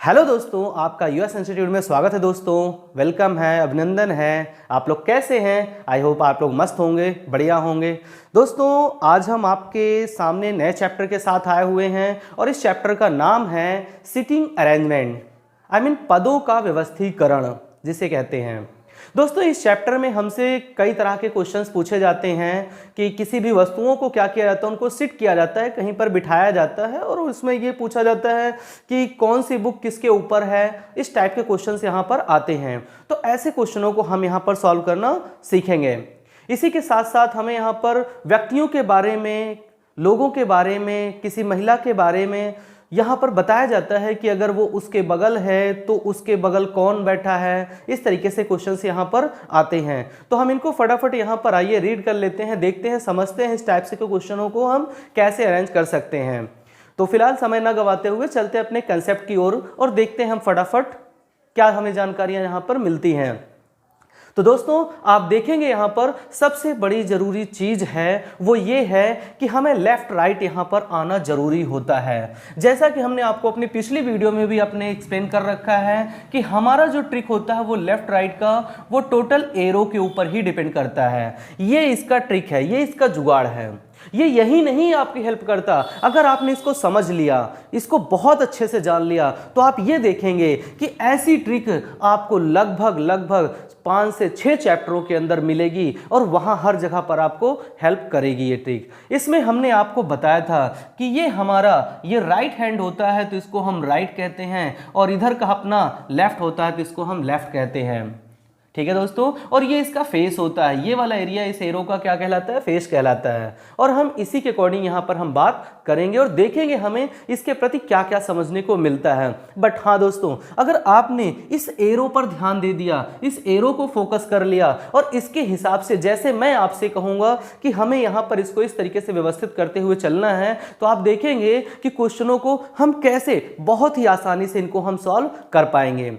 Hello दोस्तों, आपका US institute में स्वागत है। दोस्तों वेलकम है, अभिनंदन है। आप लोग कैसे हैं? आई होप आप लोग मस्त होंगे, बढ़िया होंगे। दोस्तों आज हम आपके सामने नए चैप्टर के साथ आए हुए हैं और इस चैप्टर का नाम है सिटिंग अरेंजमेंट, पदों का व्यवस्थीकरण जिसे कहते हैं। दोस्तों इस चैप्टर में हमसे कई तरह के क्वेश्चंस पूछे जाते हैं कि किसी भी वस्तुओं को क्या किया जाता है, उनको सिट किया जाता है, कहीं पर बिठाया जाता है और उसमें ये पूछा जाता है कि कौन सी बुक किसके ऊपर है। इस टाइप के क्वेश्चंस यहाँ पर आते हैं। तो ऐसे क्वेश्चनों को हम यहाँ पर सॉल्व करना सीखेंगे। इसी के साथ साथ हमें यहाँ पर व्यक्तियों के बारे में, लोगों के बारे में, किसी महिला के बारे में यहाँ पर बताया जाता है कि अगर वो उसके बगल है तो उसके बगल कौन बैठा है। इस तरीके से क्वेश्चंस यहाँ पर आते हैं। तो हम इनको फटाफट यहाँ पर आइए रीड कर लेते हैं, देखते हैं, समझते हैं इस टाइप से क्वेश्चनों को हम कैसे अरेंज कर सकते हैं। तो फिलहाल समय ना गवाते हुए चलते अपने कंसेप्ट की ओर और देखते हैं हम फटाफट क्या हमें जानकारियाँ यहाँ पर मिलती हैं। तो दोस्तों आप देखेंगे यहाँ पर सबसे बड़ी जरूरी चीज है वो ये है कि हमें लेफ्ट राइट यहाँ पर आना जरूरी होता है। जैसा कि हमने आपको अपनी पिछली वीडियो में भी अपने एक्सप्लेन कर रखा है कि हमारा जो ट्रिक होता है वो लेफ्ट राइट का वो टोटल एरो के ऊपर ही डिपेंड करता है। ये इसका ट्रिक है, ये इसका जुगाड़ है। ये यही नहीं आपकी हेल्प करता। अगर आपने इसको समझ लिया, इसको बहुत अच्छे से जान लिया, तो आप ये देखेंगे कि ऐसी ट्रिक आपको लगभग 5 से 6 चैप्टरों के अंदर मिलेगी और वहाँ हर जगह पर आपको हेल्प करेगी ये ट्रिक। इसमें हमने आपको बताया था कि ये हमारा ये राइट हैंड होता है तो इसको हम राइट कहते हैं और इधर का अपना लेफ्ट होता है तो इसको हम लेफ्ट कहते हैं। ठीक है दोस्तों, और ये इसका फेस होता है, ये वाला एरिया इस एरो का क्या कहलाता है? फेस कहलाता है। और हम इसी के अकॉर्डिंग यहाँ पर हम बात करेंगे और देखेंगे हमें इसके प्रति क्या क्या समझने को मिलता है। बट हाँ दोस्तों, अगर आपने इस एरो पर ध्यान दे दिया, इस एरो को फोकस कर लिया और इसके हिसाब से जैसे मैं आपसे कहूँगा कि हमें यहाँ पर इसको इस तरीके से व्यवस्थित करते हुए चलना है, तो आप देखेंगे कि क्वेश्चनों को हम कैसे बहुत ही आसानी से इनको हम सॉल्व कर पाएंगे।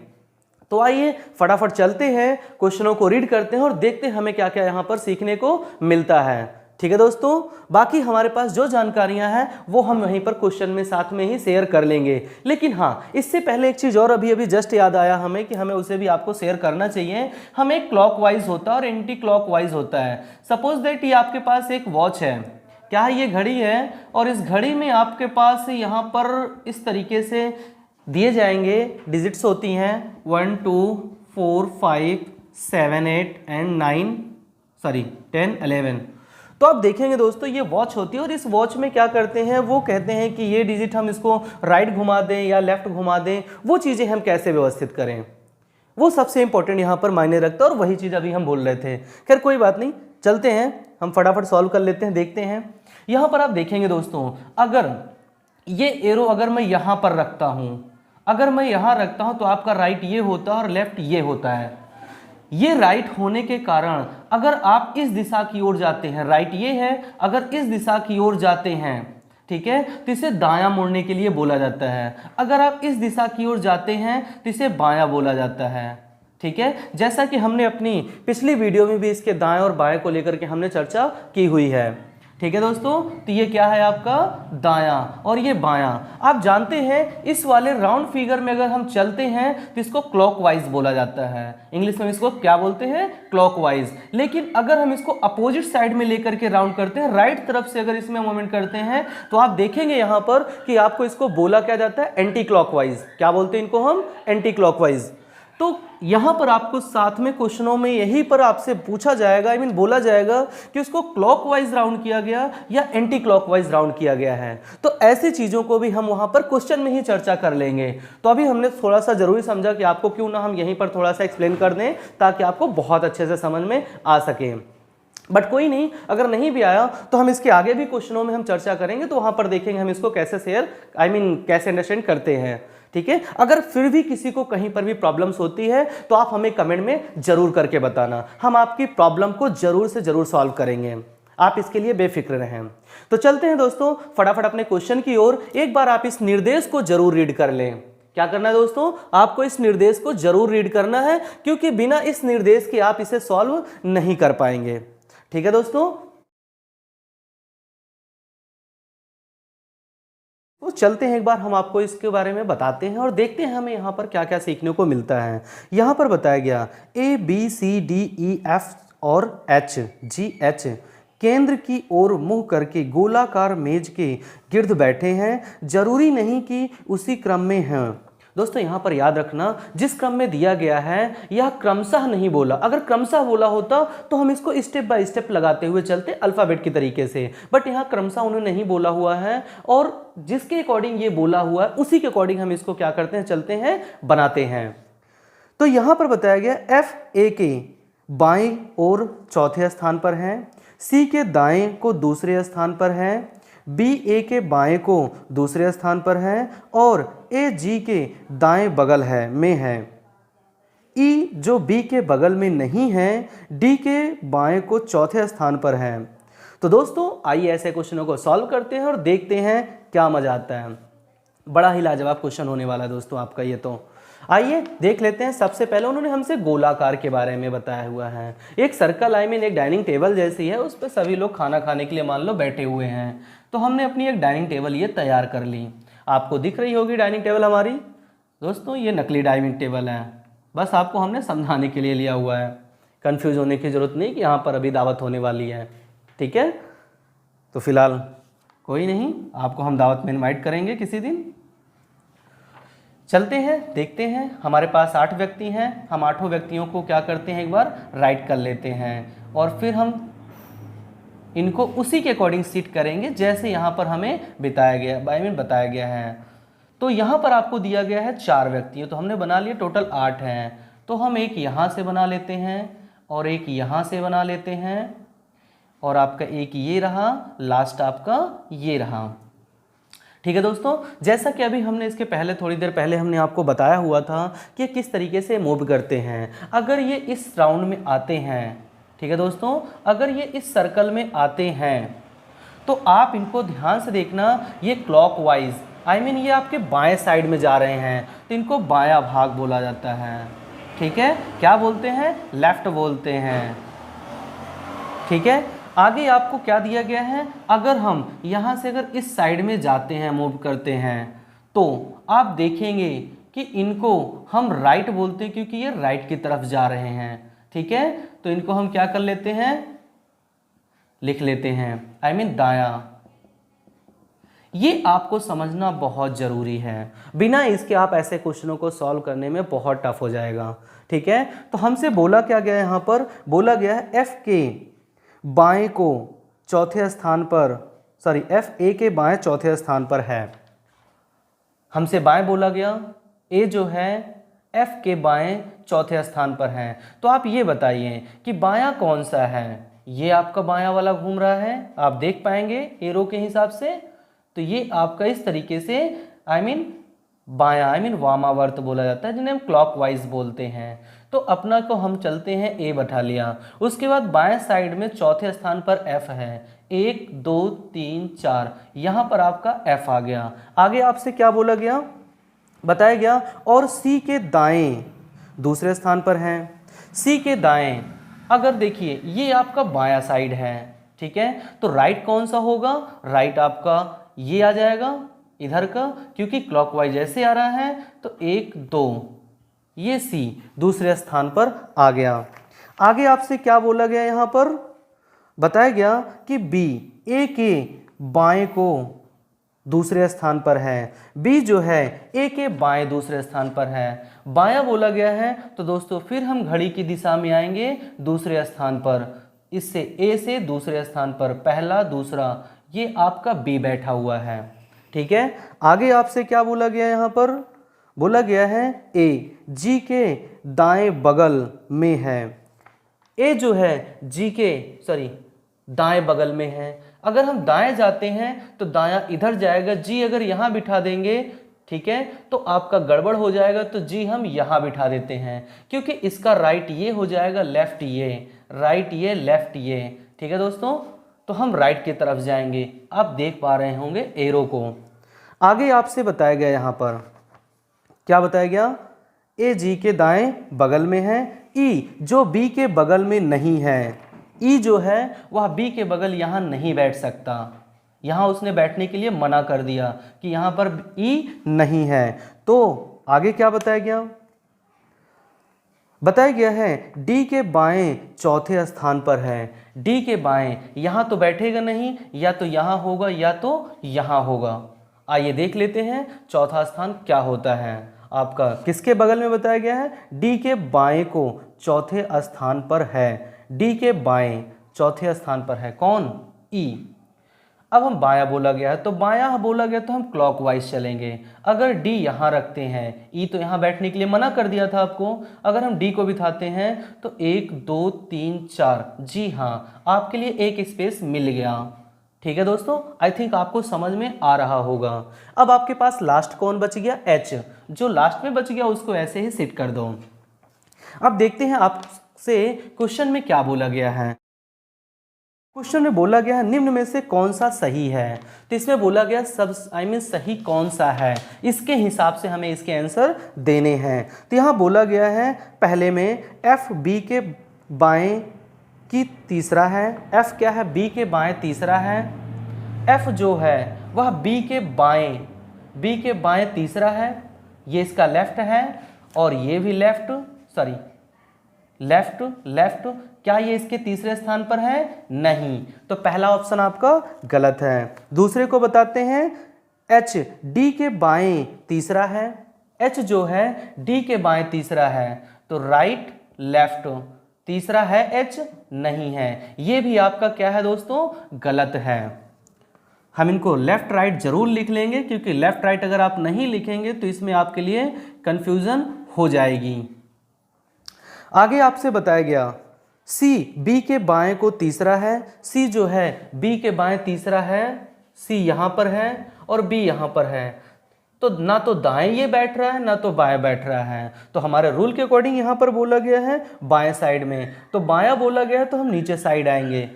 तो आइए फटाफट चलते हैं, क्वेश्चनों को रीड करते हैं और देखते हैं हमें क्या क्या यहाँ पर सीखने को मिलता है। ठीक है दोस्तों, बाकी हमारे पास जो जानकारियां हैं वो हम वहीं पर क्वेश्चन में साथ में ही शेयर कर लेंगे। लेकिन हाँ, इससे पहले एक चीज़ और अभी जस्ट याद आया हमें कि हमें उसे भी आपको शेयर करना चाहिए। हमें क्लॉकवाइज होता है और एंटी क्लॉकवाइज होता है। सपोज दैट ये आपके पास एक वॉच है, क्या है? ये घड़ी है और इस घड़ी में आपके पास यहाँ पर इस तरीके से दिए जाएंगे, डिजिट्स होती हैं 1 2 4 5 7 8 एंड 10 11। तो आप देखेंगे दोस्तों ये वॉच होती है और इस वॉच में क्या करते हैं, वो कहते हैं कि ये डिजिट हम इसको राइट घुमा दें या लेफ्ट घुमा दें। वो चीज़ें हम कैसे व्यवस्थित करें, वो सबसे इंपॉर्टेंट यहाँ पर मायने रखता है और वही चीज़ अभी हम बोल रहे थे। खैर कोई बात नहीं, चलते हैं हम फटाफट सॉल्व कर लेते हैं, देखते हैं। यहाँ पर आप देखेंगे दोस्तों, अगर ये एरो अगर मैं यहाँ पर रखता हूँ, अगर मैं यहाँ रखता हूँ तो आपका राइट ये होता है और लेफ्ट ये होता है। ये राइट होने के कारण अगर आप इस दिशा की ओर जाते हैं, राइट ये है, अगर इस दिशा की ओर जाते हैं, ठीक है, तो इसे दायां मुड़ने के लिए बोला जाता है। अगर आप इस दिशा की ओर जाते हैं तो इसे बायां बोला जाता है। ठीक है, जैसा कि हमने अपनी पिछली वीडियो में भी इसके दाएं और बाएं को लेकर के हमने चर्चा की हुई है। ठीक है दोस्तों, तो ये क्या है आपका दायां और ये बायां। आप जानते हैं इस वाले राउंड फिगर में अगर हम चलते हैं तो इसको क्लॉकवाइज बोला जाता है। इंग्लिश में इसको क्या बोलते हैं? क्लॉकवाइज। लेकिन अगर हम इसको अपोजिट साइड में लेकर के राउंड करते हैं, राइट तरफ से अगर इसमें मूवमेंट करते हैं, तो आप देखेंगे यहाँ पर कि आपको इसको बोला क्या जाता है? Anti clockwise. क्या बोलते हैं इनको हम? Anti clockwise. तो यहाँ पर आपको साथ में क्वेश्चनों में यही पर आपसे पूछा जाएगा, बोला जाएगा कि उसको क्लॉकवाइज राउंड किया गया या एंटी क्लॉकवाइज राउंड किया गया है। तो ऐसी चीज़ों को भी हम वहाँ पर क्वेश्चन में ही चर्चा कर लेंगे। तो अभी हमने थोड़ा सा जरूरी समझा कि आपको क्यों ना हम यहीं पर थोड़ा सा एक्सप्लेन कर दें ताकि आपको बहुत अच्छे से समझ में आ सके। बट कोई नहीं, अगर नहीं भी आया तो हम इसके आगे भी क्वेश्चनों में हम चर्चा करेंगे, तो वहाँ पर देखेंगे हम इसको कैसे कैसे अंडरस्टैंड करते हैं। ठीक है, अगर फिर भी किसी को कहीं पर भी प्रॉब्लम्स होती है तो आप हमें कमेंट में जरूर करके बताना, हम आपकी प्रॉब्लम को जरूर से जरूर सॉल्व करेंगे। आप इसके लिए बेफिक्र रहें। तो चलते हैं दोस्तों फटाफट अपने क्वेश्चन की ओर। एक बार आप इस निर्देश को जरूर रीड कर लें। क्या करना है दोस्तों? आपको इस निर्देश को जरूर रीड करना है, क्योंकि बिना इस निर्देश के आप इसे सॉल्व नहीं कर पाएंगे। ठीक है दोस्तों, तो चलते हैं एक बार हम आपको इसके बारे में बताते हैं और देखते हैं हमें यहाँ पर क्या क्या सीखने को मिलता है। यहाँ पर बताया गया ABCDEF और HGH केंद्र की ओर मुंह करके गोलाकार मेज के गिर्द बैठे हैं, जरूरी नहीं कि उसी क्रम में हैं। दोस्तों यहाँ पर याद रखना, जिस क्रम में दिया गया है यह क्रमशः नहीं बोला। अगर क्रमशः बोला होता तो हम इसको स्टेप बाय स्टेप लगाते हुए चलते अल्फ़ाबेट की तरीके से, बट यहाँ क्रमशः उन्होंने नहीं बोला हुआ है और जिसके अकॉर्डिंग ये बोला हुआ है उसी के अकॉर्डिंग हम इसको क्या करते हैं, चलते हैं, बनाते हैं। तो यहाँ पर बताया गया FA के बाएं और चौथे स्थान पर है, C के दाएं को दूसरे स्थान पर है, BA के बाएं को दूसरे स्थान पर है और AG के दाएं बगल है में है। E जो B के बगल में नहीं है, D के बाएं को चौथे स्थान पर है। तो दोस्तों आइए ऐसे क्वेश्चनों को सॉल्व करते हैं और देखते हैं क्या मजा आता है। बड़ा ही लाजवाब क्वेश्चन होने वाला है दोस्तों आपका ये। तो आइए देख लेते हैं। सबसे पहले उन्होंने हमसे गोलाकार के बारे में बताया हुआ है। एक सर्कल आई मीन एक डाइनिंग टेबल जैसी है, उस पर सभी लोग खाना खाने के लिए मान लो बैठे हुए हैं। तो हमने अपनी एक डाइनिंग टेबल ये तैयार कर ली। आपको दिख रही होगी डाइनिंग टेबल हमारी। दोस्तों ये नकली डाइनिंग टेबल है, बस आपको हमने समझाने के लिए लिया हुआ है। कन्फ्यूज होने की ज़रूरत नहीं कि यहाँ पर अभी दावत होने वाली है, ठीक है। तो फिलहाल कोई नहीं, आपको हम दावत में इनवाइट करेंगे किसी दिन। चलते हैं, देखते हैं। हमारे पास 8 व्यक्ति हैं। हम 8 व्यक्तियों को क्या करते हैं, एक बार राइट कर लेते हैं और फिर हम इनको उसी के अकॉर्डिंग सीट करेंगे जैसे यहाँ पर हमें बताया गया है। तो यहाँ पर आपको दिया गया है 4 व्यक्ति, तो हमने बना लिया, टोटल 8 हैं। तो हम एक यहाँ से बना लेते हैं और एक यहाँ से बना लेते हैं और आपका एक ये रहा, लास्ट आपका ये रहा। ठीक है दोस्तों, जैसा कि अभी हमने इसके पहले थोड़ी देर पहले हमने आपको बताया हुआ था कि किस तरीके से मूव करते हैं। अगर ये इस राउंड में आते हैं, ठीक है दोस्तों, अगर ये इस सर्कल में आते हैं तो आप इनको ध्यान से देखना, ये क्लॉकवाइज आई मीन ये आपके बाएं साइड में जा रहे हैं, तो इनको बायां भाग बोला जाता है। ठीक है, क्या बोलते हैं, लेफ्ट बोलते हैं। ठीक है, आगे आपको क्या दिया गया है, अगर हम यहाँ से अगर इस साइड में जाते हैं, मूव करते हैं, तो आप देखेंगे कि इनको हम राइट बोलते हैं क्योंकि ये राइट की तरफ जा रहे हैं। ठीक है, तो इनको हम क्या कर लेते हैं, लिख लेते हैं, आई मीन दायां। ये आपको समझना बहुत ज़रूरी है, बिना इसके आप ऐसे क्वेश्चनों को सॉल्व करने में बहुत टफ हो जाएगा। ठीक है, तो हमसे बोला क्या गया, यहाँ पर बोला गया है एफ के बाएं को चौथे स्थान पर, सॉरी एफ ए के बाएं चौथे स्थान पर है। हमसे बाएं बोला गया, ए जो है एफ के बाएं चौथे स्थान पर है। तो आप ये बताइए कि बायां कौन सा है, ये आपका बायां वाला घूम रहा है, आप देख पाएंगे एरो के हिसाब से। तो ये आपका इस तरीके से आई मीन बायां आई मीन वामावर्त बोला जाता है, जिन्हें हम क्लॉकवाइज बोलते हैं। तो अपना को हम चलते हैं, ए बैठा लिया। उसके बाद बाएं साइड में चौथे स्थान पर एफ है, 1 2 3 4, यहाँ पर आपका एफ आ गया। आगे आपसे क्या बोला गया, बताया गया, और सी के दाएं दूसरे स्थान पर हैं। सी के दाएं अगर देखिए ये आपका बायां साइड है, ठीक है, तो राइट कौन सा होगा, राइट आपका ये आ जाएगा इधर का, क्योंकि क्लॉकवाइज ऐसे आ रहा है। तो 1 2 ये सी दूसरे स्थान पर आ गया। आगे आपसे क्या बोला गया, यहाँ पर बताया गया कि बी ए के बाएं को दूसरे स्थान पर है। बी जो है ए के बाएं दूसरे स्थान पर है, बायां बोला गया है। तो दोस्तों फिर हम घड़ी की दिशा में आएंगे दूसरे स्थान पर, इससे ए से दूसरे स्थान पर पहला दूसरा, ये आपका बी बैठा हुआ है। ठीक है, आगे आपसे क्या बोला गया, यहाँ पर बोला गया है ए जी के दाएं बगल में है। ए जो है जी के दाएं बगल में है। अगर हम दाएं जाते हैं तो दायां इधर जाएगा, जी अगर यहाँ बिठा देंगे, ठीक है, तो आपका गड़बड़ हो जाएगा। तो जी हम यहाँ बिठा देते हैं, क्योंकि इसका राइट ये हो जाएगा, लेफ्ट ये, राइट ये लेफ्ट ये। ठीक है दोस्तों, तो हम राइट की तरफ जाएंगे। आप देख पा रहे होंगे एरो को। आगे आपसे बताया गया, यहाँ पर क्या बताया गया, ए जी के दाएं बगल में है। ई जो बी के बगल में नहीं है, ई जो है वह बी के बगल यहाँ नहीं बैठ सकता, यहाँ उसने बैठने के लिए मना कर दिया कि यहाँ पर ई नहीं है। तो आगे क्या बताया गया? बताया गया है डी के बाएं चौथे स्थान पर है। डी के बाएं, यहाँ तो बैठेगा नहीं, या तो यहाँ होगा या तो यहाँ होगा। आइए देख लेते हैं चौथा स्थान क्या होता है आपका। किसके बगल में बताया गया है? डी के बाएं को चौथे स्थान पर है। डी के बाएं चौथे स्थान पर है कौन? ई। अब हम बायां बोला गया है, तो बायां बोला गया तो हम क्लॉकवाइज चलेंगे। अगर डी यहाँ रखते हैं, ई तो यहाँ बैठने के लिए मना कर दिया था आपको, अगर हम डी को बिठाते हैं तो 1 2 3 4, जी हाँ आपके लिए एक स्पेस मिल गया। ठीक है दोस्तों, आई थिंक आपको समझ में आ रहा होगा। अब आपके पास लास्ट कौन बच गया? एच। जो लास्ट में बच गया उसको ऐसे ही सेट कर दो। अब देखते हैं आपसे क्वेश्चन में क्या बोला गया है। क्वेश्चन में बोला गया है निम्न में से कौन सा सही है। तो इसमें बोला गया सही कौन सा है, इसके हिसाब से हमें इसके आंसर देने हैं। तो यहाँ बोला गया है पहले में एफ बी के बाएं की तीसरा है। एफ क्या है? बी के बाएं तीसरा है। एफ जो है वह बी के बाएं तीसरा है। ये इसका लेफ्ट है और ये भी लेफ्ट क्या ये इसके तीसरे स्थान पर है? नहीं। तो पहला ऑप्शन आपका गलत है। दूसरे को बताते हैं एच डी के बाएं तीसरा है। एच जो है डी के बाएं तीसरा है, तो राइट लेफ्ट तीसरा है, एच नहीं है। ये भी आपका क्या है दोस्तों? गलत है। हम इनको लेफ्ट राइट जरूर लिख लेंगे, क्योंकि लेफ्ट राइट अगर आप नहीं लिखेंगे तो इसमें आपके लिए कंफ्यूजन हो जाएगी। आगे आपसे बताया गया सी बी के बाएं को तीसरा है। सी जो है बी के बाएं तीसरा है। सी यहाँ पर है और बी यहाँ पर है, तो ना तो दाएं ये बैठ रहा है ना तो बाएं बैठ रहा है। तो हमारे रूल के अकॉर्डिंग यहाँ पर बोला गया है बाएं साइड में, तो बायां बोला गया है तो हम नीचे साइड आएंगे।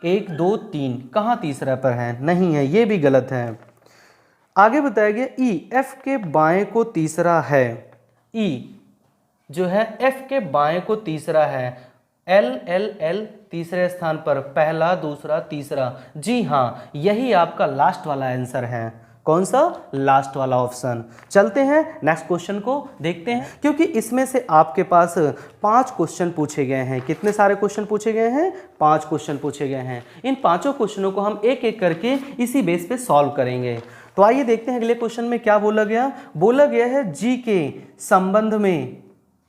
1 2 3, कहाँ तीसरा पर है? नहीं है, ये भी गलत है। आगे बताया गया ई एफ के बाएं को तीसरा है। ई जो है एफ के बाएं को तीसरा है। एल एल एल तीसरे स्थान पर, पहला दूसरा तीसरा। जी हाँ, यही आपका लास्ट वाला आंसर है। कौन सा? लास्ट वाला ऑप्शन। चलते हैं नेक्स्ट क्वेश्चन को देखते हैं, क्योंकि इसमें से आपके पास 5 क्वेश्चन पूछे गए हैं। कितने सारे क्वेश्चन पूछे गए हैं? 5 क्वेश्चन पूछे गए हैं। इन 5 क्वेश्चनों को हम एक एक करके इसी बेस पे सॉल्व करेंगे। तो आइए देखते हैं अगले क्वेश्चन में क्या बोला गया। बोला गया है जी के संबंध में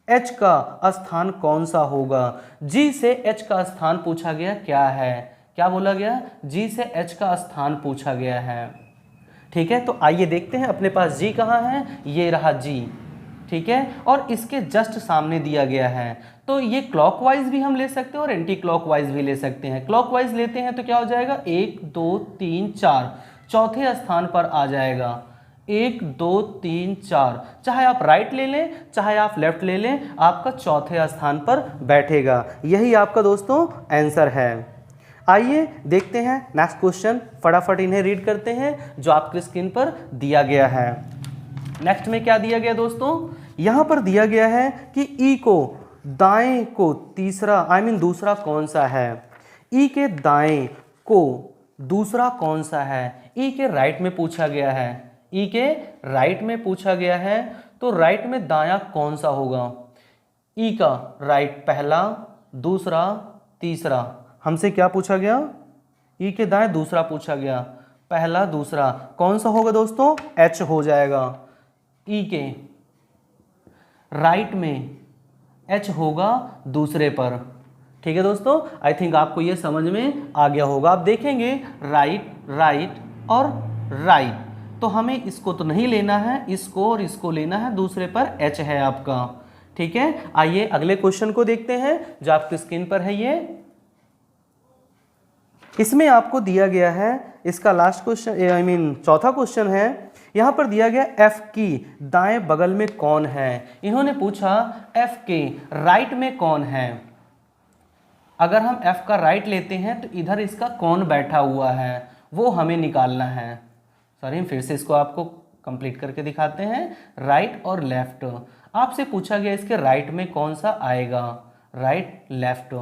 H का स्थान कौन सा होगा। G से H का स्थान पूछा गया क्या है? क्या बोला गया? G से H का स्थान पूछा गया है। ठीक है, तो आइए देखते हैं अपने पास G कहाँ है। ये रहा G, ठीक है, और इसके जस्ट सामने दिया गया है। तो ये क्लॉकवाइज भी हम ले सकते हैं और एंटी क्लॉकवाइज भी ले सकते हैं। क्लॉकवाइज लेते हैं तो क्या हो जाएगा? 1 2 3 4, चौथे स्थान पर आ जाएगा। 1 2 3 4, चाहे आप राइट ले लें चाहे आप लेफ्ट ले लें, आपका चौथे स्थान पर बैठेगा। यही आपका दोस्तों आंसर है। आइए देखते हैं नेक्स्ट क्वेश्चन, फटाफट इन्हें रीड करते हैं जो आपकी स्क्रीन पर दिया गया है। नेक्स्ट में क्या दिया गया दोस्तों? यहाँ पर दिया गया है कि ई को दाएं को तीसरा दूसरा कौन सा है। ई के दाएं को दूसरा कौन सा है? ई के राइट में पूछा गया है। ई के राइट में पूछा गया है, तो राइट में दायां कौन सा होगा? ई का राइट पहला, दूसरा, तीसरा। हमसे क्या पूछा गया? ई के दाएं दूसरा पूछा गया, पहला दूसरा कौन सा होगा दोस्तों? एच हो जाएगा। ई के राइट में एच होगा दूसरे पर। ठीक है दोस्तों, आई थिंक आपको ये समझ में आ गया होगा। आप देखेंगे राइट राइट और राइट, तो हमें इसको तो नहीं लेना है, इसको और इसको लेना है, दूसरे पर एच है आपका। ठीक है, आइए अगले क्वेश्चन को देखते हैं जो आपकी स्क्रीन पर है। ये इसमें आपको दिया गया है, इसका लास्ट क्वेश्चन चौथा क्वेश्चन है। यहां पर दिया गया एफ की दाएं बगल में कौन है। इन्होंने पूछा एफ के राइट में कौन है। अगर हम एफ का राइट लेते हैं तो इधर इसका कौन बैठा हुआ है वो हमें निकालना है। सॉरी, फिर से इसको आपको कंप्लीट करके दिखाते हैं। राइट और लेफ्ट आपसे पूछा गया इसके राइट में कौन सा आएगा, राइट लेफ्ट।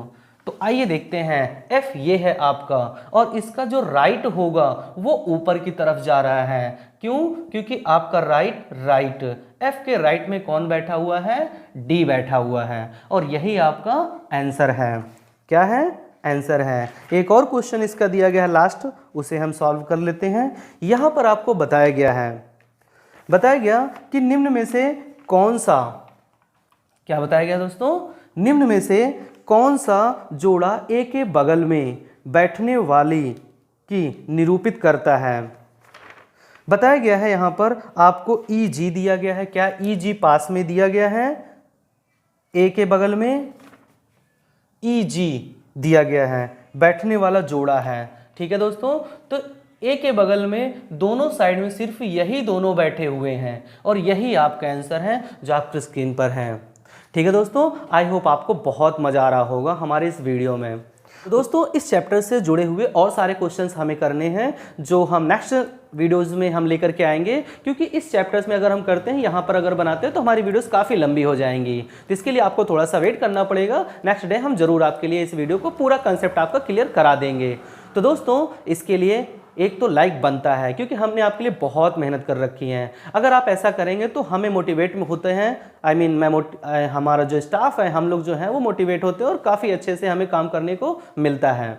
तो आइए देखते हैं F ये है आपका, और इसका जो राइट होगा वो ऊपर की तरफ जा रहा है। क्यों? क्योंकि आपका राइट F के राइट में कौन बैठा हुआ है? D बैठा हुआ है, और यही आपका आंसर है। क्या है? आंसर है। एक और क्वेश्चन इसका दिया गया है लास्ट, उसे हम सॉल्व कर लेते हैं। यहां पर आपको बताया गया कि निम्न में से कौन सा, क्या बताया गया दोस्तों? निम्न में से कौन सा जोड़ा ए के बगल में बैठने वाली की निरूपित करता है? बताया गया है यहां पर आपको ई जी दिया गया है। क्या ई जी पास में दिया गया है? ए के बगल में ई जी दिया गया है, बैठने वाला जोड़ा है। ठीक है दोस्तों, तो ए के बगल में दोनों साइड में सिर्फ यही दोनों बैठे हुए हैं, और यही आपका आंसर है जो आपकी स्क्रीन पर है। ठीक है दोस्तों, आई होप आपको बहुत मजा आ रहा होगा हमारे इस वीडियो में। तो दोस्तों, इस चैप्टर से जुड़े हुए और सारे क्वेश्चंस हमें करने हैं जो हम नेक्स्ट वीडियोस में हम लेकर के आएंगे, क्योंकि इस चैप्टर्स में अगर हम करते हैं, यहाँ पर अगर बनाते हैं तो हमारी वीडियोस काफ़ी लंबी हो जाएंगी। तो इसके लिए आपको थोड़ा सा वेट करना पड़ेगा। नेक्स्ट डे हम जरूर आपके लिए इस वीडियो को पूरा कंसेप्ट आपका क्लियर करा देंगे। तो दोस्तों, इसके लिए एक तो लाइक बनता है, क्योंकि हमने आपके लिए बहुत मेहनत कर रखी है। अगर आप ऐसा करेंगे तो हमें मोटिवेट होते हैं, हमारा जो स्टाफ है, हम लोग जो हैं वो मोटिवेट होते हैं और काफ़ी अच्छे से हमें काम करने को मिलता है।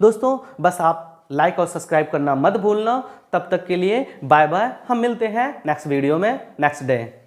दोस्तों, बस आप लाइक और सब्सक्राइब करना मत भूलना। तब तक के लिए बाय बाय। हम मिलते हैं नेक्स्ट वीडियो में नेक्स्ट डे।